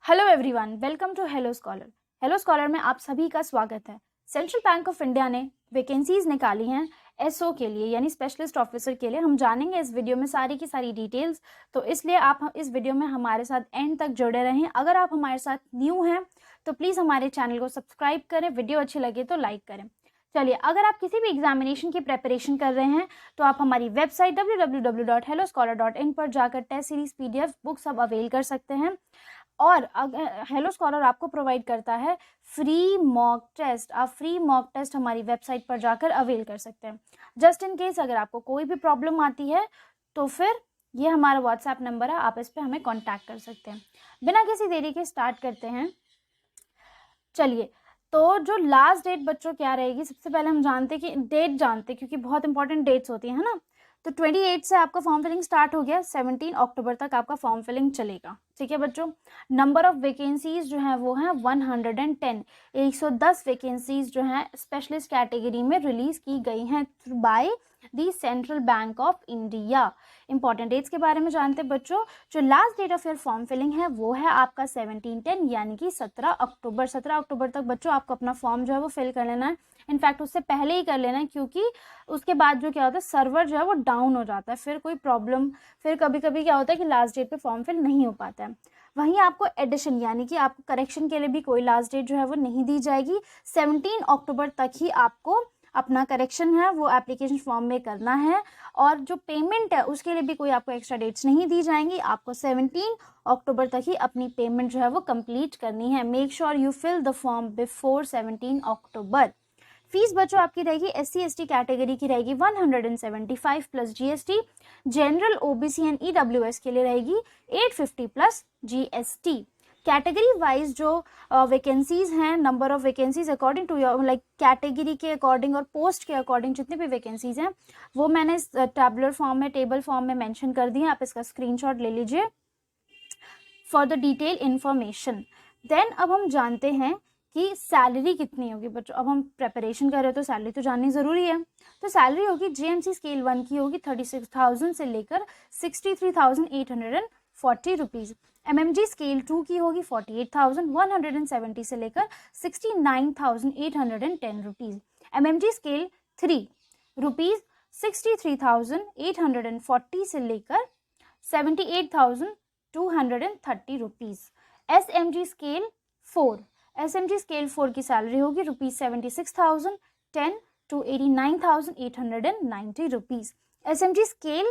Hello everyone, welcome to Hello Scholar. Hello Scholar में आप सभी का स्वागत है। सेंट्रल बैंक ऑफ इंडिया ने वैकेंसीज निकाली हैं एसओ के लिए, यानी स्पेशलिस्ट ऑफिसर के लिए। हम जानेंगे इस वीडियो में सारी की सारी डिटेल्स, तो इसलिए आप इस वीडियो में हमारे साथ एंड तक जुड़े रहें। अगर आप हमारे साथ न्यू हैं तो प्लीज़ हमारे चैनल को सब्सक्राइब करें, वीडियो अच्छी लगे तो लाइक करें। चलिए, अगर आप किसी भी एग्जामिनेशन की प्रिपरेशन कर रहे हैं तो आप हमारी वेबसाइट www.helloscholar.in पर जाकर टेस्ट सीरीज PDF बुक्स अब अवेल कर सकते हैं। और हेलो स्कॉलर आपको प्रोवाइड करता है फ्री मॉक टेस्ट। आप फ्री मॉक टेस्ट हमारी वेबसाइट पर जाकर अवेल कर सकते हैं। जस्ट इन केस अगर आपको कोई भी प्रॉब्लम आती है तो फिर ये हमारा व्हाट्सएप नंबर है, आप इस पर हमें कांटेक्ट कर सकते हैं। बिना किसी देरी के स्टार्ट करते हैं। चलिए, तो जो लास्ट डेट बच्चों क्या रहेगी, सबसे पहले हम जानते कि डेट जानते, क्योंकि बहुत इंपॉर्टेंट डेट्स होती हैं, है ना। तो 28 से आपका फॉर्म फिलिंग स्टार्ट हो गया, 17 अक्टूबर तक आपका फॉर्म फिलिंग चलेगा। ठीक है बच्चों। नंबर ऑफ वैकेंसीज जो है वो है 110। 110 वैकेंसीज जो है स्पेशलिस्ट कैटेगरी में रिलीज की गई हैं by the Central Bank of India. Important dates के बारे में जानते हैं बच्चों। जो last date of your form filling है वो है आपका 17/10 यानी कि 17 अक्टूबर। 17 अक्टूबर तक बच्चों आपको अपना फॉर्म जो है वो फिल कर लेना है। इनफैक्ट उससे पहले ही कर लेना है, क्योंकि उसके बाद जो क्या होता है, सर्वर जो है वो डाउन हो जाता है, फिर कोई प्रॉब्लम, फिर कभी कभी क्या होता है कि लास्ट डेट पे फॉर्म फिल नहीं हो पाता है। वहीं आपको एडिशन यानी कि आपको करेक्शन के लिए भी कोई लास्ट डेट जो है वो नहीं दी जाएगी। 17 अक्टूबर तक ही आपको अपना करेक्शन है वो एप्लीकेशन फॉर्म में करना है, और जो पेमेंट है उसके लिए भी कोई आपको एक्स्ट्रा डेट्स नहीं दी जाएंगी। आपको 17 अक्टूबर तक ही अपनी पेमेंट जो है वो कंप्लीट करनी है। Make sure you fill the form before 17 October. Fees बच्चों आपकी रहेगी SC/ST कैटेगरी की रहेगी 175 plus GST। General OBC and EWS के लिए रहेगी 850 प्लस GST। कैटेगरी वाइज जो वैकेंसीज हैं, number of vacancies according to your like category के अकॉर्डिंग और पोस्ट के अकॉर्डिंग जितने भी वैकेंसीज हैं वो मैंने इस टैबुलर फॉर्म में, टेबल फॉर्म में मेंशन कर दी है। आप इसका स्क्रीनशॉट ले लीजिए for the detail information. Then अब हम जानते हैं कि सैलरी कितनी होगी बच्चों। अब हम प्रेपरेशन कर रहे हैं तो सैलरी तो जाननी ज़रूरी है। तो सैलरी होगी JMC स्केल 1 की होगी 36,000 से लेकर 63,840 रुपीज़। MMG स्केल 2 की होगी 48,170 से लेकर 69,810 रुपीज़। MMG स्केल 3 रुपीज़ 63,840 से लेकर 78,230 rupees. SMG scale 4 SMG scale 4 की सैलरी होगी ₹76,010 to 89,890 रुपीज़। SMG स्केल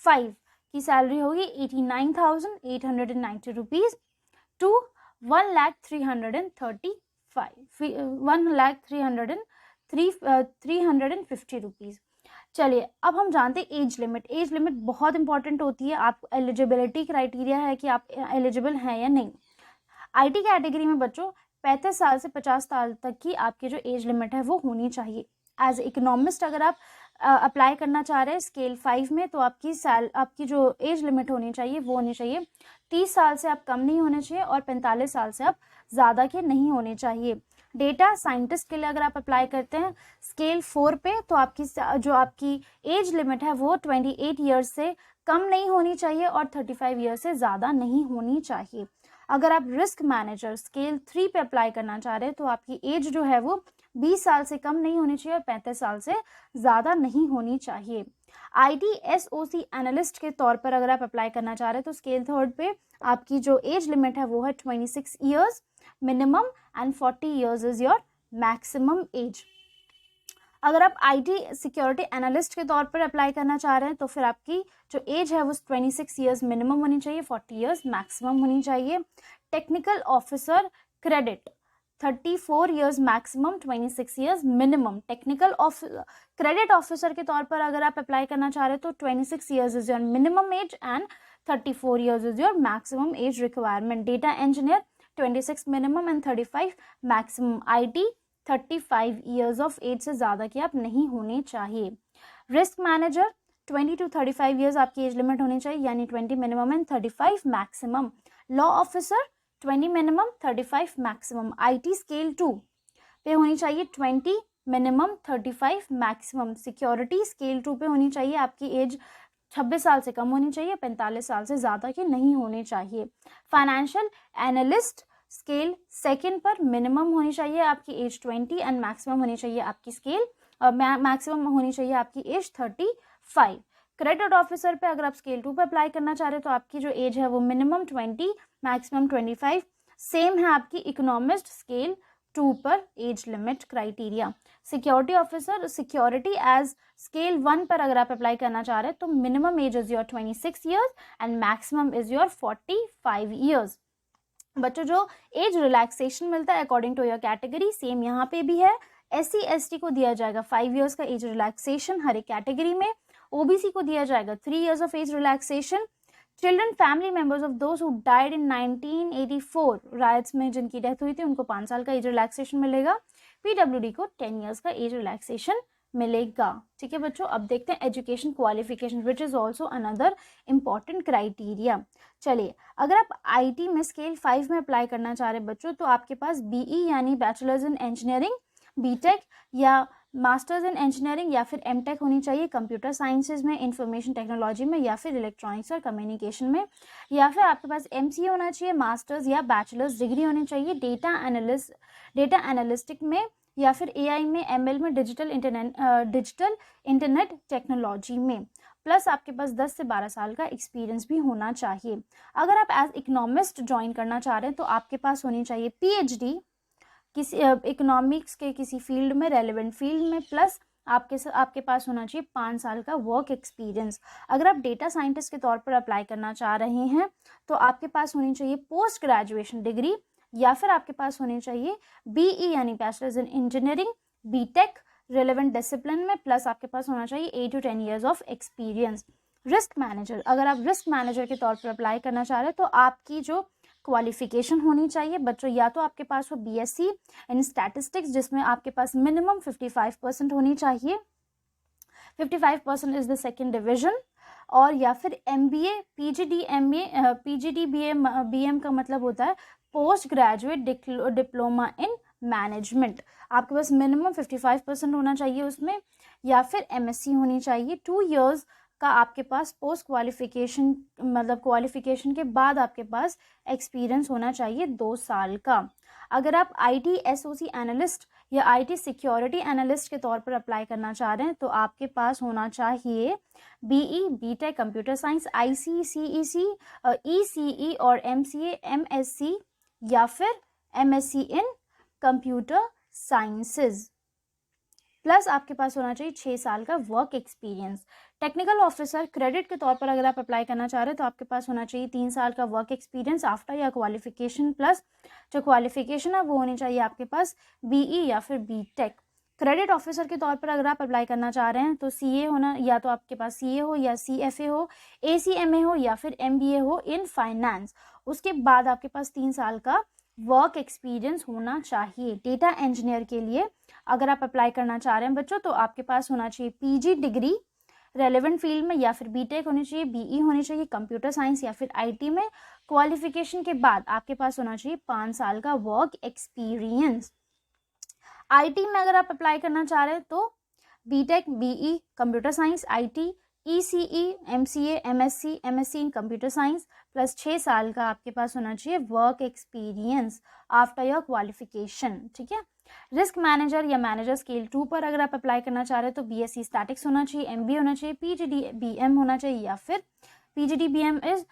5 की सैलरी होगी 89,890 रुपीज़ टू 1,350 रुपीज़। चलिए, अब हम जानते हैं एज लिमिट। एज लिमिट बहुत इंपॉर्टेंट होती है। आप एलिजिबिलिटी क्राइटेरिया है कि आप एलिजिबल हैं या नहीं। IT कैटेगरी में बच्चों 35 साल से 50 साल तक की आपकी जो एज लिमिट है वो होनी चाहिए। एज इकोनॉमिस्ट अगर आप अप्लाई करना चाह रहे हैं स्केल 5 में, तो आपकी जो एज लिमिट होनी चाहिए वो होनी चाहिए 30 साल से आप कम नहीं होने चाहिए और 45 साल से आप ज़्यादा के नहीं होने चाहिए। डेटा साइंटिस्ट के लिए अगर आप अप्लाई करते हैं स्केल 4 पे, तो आपकी एज लिमिट है वो 28 ईयर्स से कम नहीं होनी चाहिए और 35 ईयर्स से ज़्यादा नहीं होनी चाहिए। अगर आप रिस्क मैनेजर स्केल 3 पे अप्लाई करना चाह रहे हैं तो आपकी एज जो है वो 20 साल से कम नहीं होनी चाहिए और 35 साल से ज़्यादा नहीं होनी चाहिए। IT SOC एनालिस्ट के तौर पर अगर आप अप्लाई करना चाह रहे हैं तो स्केल 3 पे आपकी जो एज लिमिट है वो है 26 years minimum and 40 years is your maximum as. अगर आप IT सिक्योरिटी एनालिस्ट के तौर पर अप्लाई करना चाह रहे हैं तो फिर आपकी जो एज है वो 26 ईयर्स मिनिमम होनी चाहिए, 40 ईयर्स मैक्सिमम होनी चाहिए। Technical officer credit 34 years maximum, 26 years minimum. Technical credit officer के तौर पर अगर आप अप्लाई करना चाह रहे हैं तो 26 years is your minimum age and 34 years is your maximum age requirement. Data engineer 26 minimum and 35 maximum. IT 35 years of age से ज़्यादा की आप नहीं होने चाहिए। रिस्क मैनेजर 20 to 35 ईयर्स आपकी एज लिमिट होनी चाहिए, यानी 20 minimum and 35 maximum. Law officer 20 minimum 35 maximum. IT scale 2 पे होनी चाहिए 20 मिनिमम 35 मैक्सिमम। सिक्योरिटी स्केल 2 पे होनी चाहिए आपकी एज 26 साल से कम होनी चाहिए, 45 साल से ज़्यादा की नहीं होनी चाहिए। फाइनेंशियल एनालिस्ट स्केल सेकंड पर मिनिमम होनी चाहिए आपकी एज 20 एंड मैक्सिमम होनी चाहिए आपकी स्केल मैक्सिमम होनी चाहिए आपकी एज 35। क्रेडिट ऑफिसर पे अगर आप स्केल 2 पे अप्लाई करना चाह रहे हो तो आपकी जो एज है वो मिनिमम 20 मैक्सिमम 25। सेम है आपकी इकोनॉमिस्ट स्केल 2 पर age limit criteria. Security officer security age scale 1 पर अगर आप अप्लाई करना चाह रहे हैं तो minimum age is your 26 years and maximum is your 45 years. बच्चों जो एज रिलैक्सेशन मिलता है according to your category same यहाँ पे भी है। SC ST को दिया जाएगा 5 ईयर्स का एज रिलैक्सेशन हर एक कैटेगरी में। OBC को दिया जाएगा 3 years of age relaxation. Children family members of those who died in 1984 rights में जिनकी डेथ हुई थी उनको 5 साल का एज रिलैक्सेशन मिलेगा। PWD को 10 ईयर्स का एज रिलैक्सेशन मिलेगा। ठीक है बच्चों, अब देखते हैं education qualification which is also another important criteria. चलिए, अगर आप IT में स्केल 5 में अप्लाई करना चाह रहे हैं बच्चों तो आपके पास BE यानी बैचलर्स इन इंजीनियरिंग, BTech या मास्टर्स इन इंजीनियरिंग या फिर MTech होनी चाहिए कंप्यूटर साइंसेज में, इंफॉर्मेशन टेक्नोलॉजी में या फिर इलेक्ट्रॉनिक्स और कम्युनिकेशन में, या फिर आपके पास MCA होना चाहिए, मास्टर्स या बैचलर्स डिग्री होनी चाहिए डेटा एनालिस्टिक में या फिर AI में, ML में, डिजिटल इंटरनेट टेक्नोलॉजी में, प्लस आपके पास 10 से 12 साल का एक्सपीरियंस भी होना चाहिए। अगर आप एज इकोनॉमिस्ट ज्वाइन करना चाह रहे हैं तो आपके पास होनी चाहिए PhD किसी इकोनॉमिक्स के किसी फील्ड में, रेलेवेंट फील्ड में, प्लस आपके पास होना चाहिए 5 साल का वर्क एक्सपीरियंस। अगर आप डेटा साइंटिस्ट के तौर पर अप्लाई करना चाह रहे हैं तो आपके पास होनी चाहिए पोस्ट ग्रेजुएशन डिग्री या फिर आपके पास होनी चाहिए BE यानी bachelors in engineering, BTech relevant discipline में, प्लस आपके पास होना चाहिए 8 to 10 years of experience. Risk manager, अगर आप रिस्क मैनेजर के तौर पर अप्लाई करना चाह रहे हैं तो आपकी जो क्वालिफिकेशन होनी चाहिए बच्चों, या तो आपके पास हो BSc इन स्टैटिस्टिक्स जिसमें आपके पास मिनिमम 55% होनी चाहिए, 55% इज द सेकेंड डिविजन, और या फिर MBA PGD MA PGD BM का मतलब होता है post graduate diploma in management. आपके पास मिनिमम 55% होना चाहिए उसमें, या फिर MSc होनी चाहिए। 2 ईयर्स का आपके पास पोस्ट क्वालिफिकेशन मतलब क्वालिफिकेशन के बाद आपके पास एक्सपीरियंस होना चाहिए 2 साल का। अगर आप IT SOC एनालिस्ट या IT सिक्योरिटी एनालिस्ट के तौर पर अप्लाई करना चाह रहे हैं तो आपके पास होना चाहिए BE BTech computer science, IC CEC ECE और MCA MSc या फिर MSc इन कंप्यूटर साइंसेज, प्लस आपके पास होना चाहिए 6 साल का work experience. Technical officer credit के तौर पर अगर आप अप्लाई करना चाह रहे हैं तो आपके पास होना चाहिए 3 साल का वर्क एक्सपीरियंस आफ्टर या क्वालिफिकेशन, प्लस जो क्वालिफिकेशन है वो होनी चाहिए आपके पास BE या फिर BTech। क्रेडिट ऑफिसर के तौर पर अगर आप अप्लाई करना चाह रहे हैं तो CA होना, या तो आपके पास CA हो या CFA हो, ACMA हो या फिर MBA हो इन फाइनेंस। उसके बाद आपके पास 3 साल का वर्क एक्सपीरियंस होना चाहिए। डेटा इंजीनियर के लिए अगर आप अप्लाई करना चाह रहे हैं बच्चों तो आपके पास होना चाहिए PG डिग्री रेलेवेंट फील्ड में, या फिर BTech होनी चाहिए, BE होनी चाहिए कंप्यूटर साइंस या फिर IT में। क्वालिफिकेशन के बाद आपके पास होना चाहिए 5 साल का वर्क एक्सपीरियंस। IT में अगर आप अप्लाई करना चाह रहे हैं तो BTech BE computer science, IT ECE MCA MSc in computer science, plus 6 साल का आपके पास होना चाहिए work experience after your qualification. ठीक है, रिस्क मैनेजर या मैनेजर स्केल 2 पर अगर आप अप्लाई करना चाह रहे हैं तो BSc स्टैटिक्स होना चाहिए, MBA होना चाहिए, PGD BM होना चाहिए, या फिर PGD BM is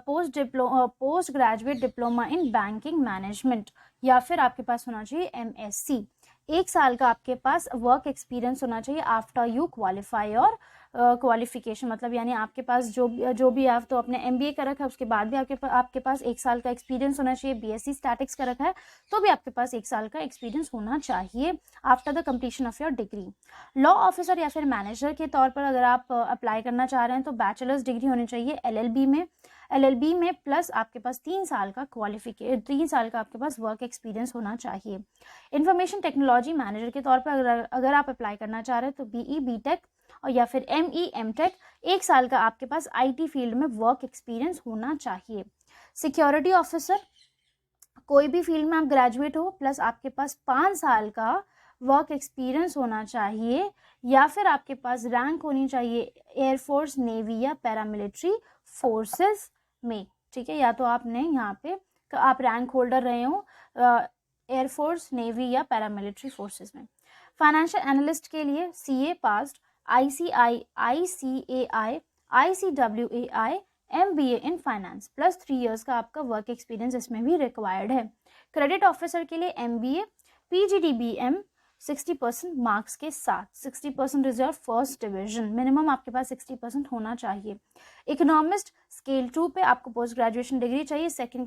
post graduate diploma in banking management, या फिर आपके पास होना चाहिए MSc। 1 साल का आपके पास वर्क एक्सपीरियंस होना चाहिए आफ्टर यू क्वालिफाई और क्वालिफिकेशन, मतलब यानी आपके पास जो भी आप तो अपने MBA कर रखा है उसके बाद भी आपके पास 1 साल का एक्सपीरियंस होना चाहिए। BSc स्टैटिक्स कर रखा है तो भी आपके पास 1 साल का एक्सपीरियंस होना चाहिए after the completion of your degree. Law officer या फिर मैनेजर के तौर पर अगर आप अप्लाई करना चाह रहे हैं तो बैचलर्स डिग्री होनी चाहिए LLB में, प्लस आपके पास 3 साल का 3 साल का आपके पास वर्क एक्सपीरियंस होना चाहिए। इंफॉर्मेशन टेक्नोलॉजी मैनेजर के तौर पर अगर आप अप्लाई करना चाह रहे हैं तो BE BTech और या फिर ME MTech, 1 साल का आपके पास IT फील्ड में वर्क एक्सपीरियंस होना चाहिए। सिक्योरिटी ऑफिसर कोई भी फील्ड में आप ग्रेजुएट हो, प्लस आपके पास 5 साल का वर्क एक्सपीरियंस होना चाहिए या फिर आपके पास रैंक होनी चाहिए एयरफोर्स, नेवी या पैरामिलिट्री फोर्सेस में, ठीक है। या तो आपने यहाँ पे आप रैंक होल्डर रहे हो एयरफोर्स, नेवी या पैरामिलिट्री फोर्सेस में। फाइनेंशियल एनालिस्ट के लिए CA passed, ICI, ICAI, ICWAI, MBA in finance plus 3 years का आपका वर्क एक्सपीरियंस इसमें भी रिक्वायर्ड है। क्रेडिट ऑफिसर के लिए MBA, PGDBM 60% मार्क्स के साथ, 60% रिजर्व फर्स्ट डिवीजन, मिनिमम आपके पास 60% होना चाहिए। इकोनॉमिस्ट स्केल 2 पे आपको पोस्ट ग्रेजुएशन डिग्री चाहिए, सेकेंड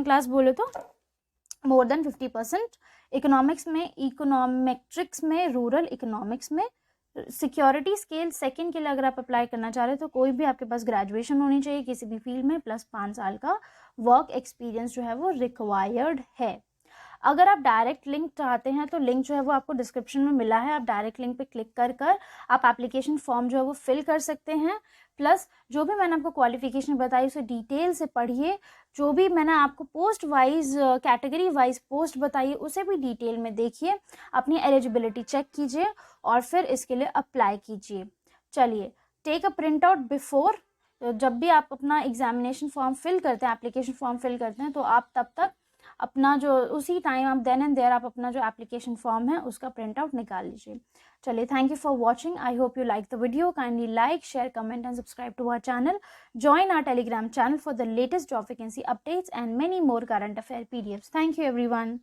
क्लास बोले तो मोर देन 50%। इकोनॉमिक्स में, इकोनॉमेट्रिक्स में, रूरल इकोनॉमिक्स में। सिक्योरिटी स्केल 2 के लिए अगर आप अप्लाई करना चाह रहे हो तो कोई भी आपके पास ग्रेजुएशन होनी चाहिए किसी भी फील्ड में, प्लस 5 साल का वर्क एक्सपीरियंस जो है वो रिक्वायर्ड है। अगर आप डायरेक्ट लिंक चाहते हैं तो लिंक जो है वो आपको डिस्क्रिप्शन में मिला है, आप डायरेक्ट लिंक पे क्लिक कर आप एप्लीकेशन फॉर्म जो है वो फिल कर सकते हैं। प्लस जो भी मैंने आपको क्वालिफिकेशन बताई उसे डिटेल से पढ़िए, जो भी मैंने आपको post wise category wise post बताई उसे भी डिटेल में देखिए, अपनी एलिजिबिलिटी चेक कीजिए और फिर इसके लिए अप्लाई कीजिए। चलिए, take a print out before, जब भी आप अपना एग्जामिनेशन फॉर्म फिल करते हैं, एप्लीकेशन फॉर्म फिल करते हैं, तो आप तब तक अपना जो उसी टाइम आप देन एंड देयर आप अपना जो एप्लीकेशन फॉर्म है उसका प्रिंट आउट निकाल लीजिए। चलिए, thank you for watching. I hope you like the video. Kindly like, share, comment and subscribe to our channel. Join our Telegram channel for the latest job vacancy updates and many more current affair PDFs. Thank you everyone.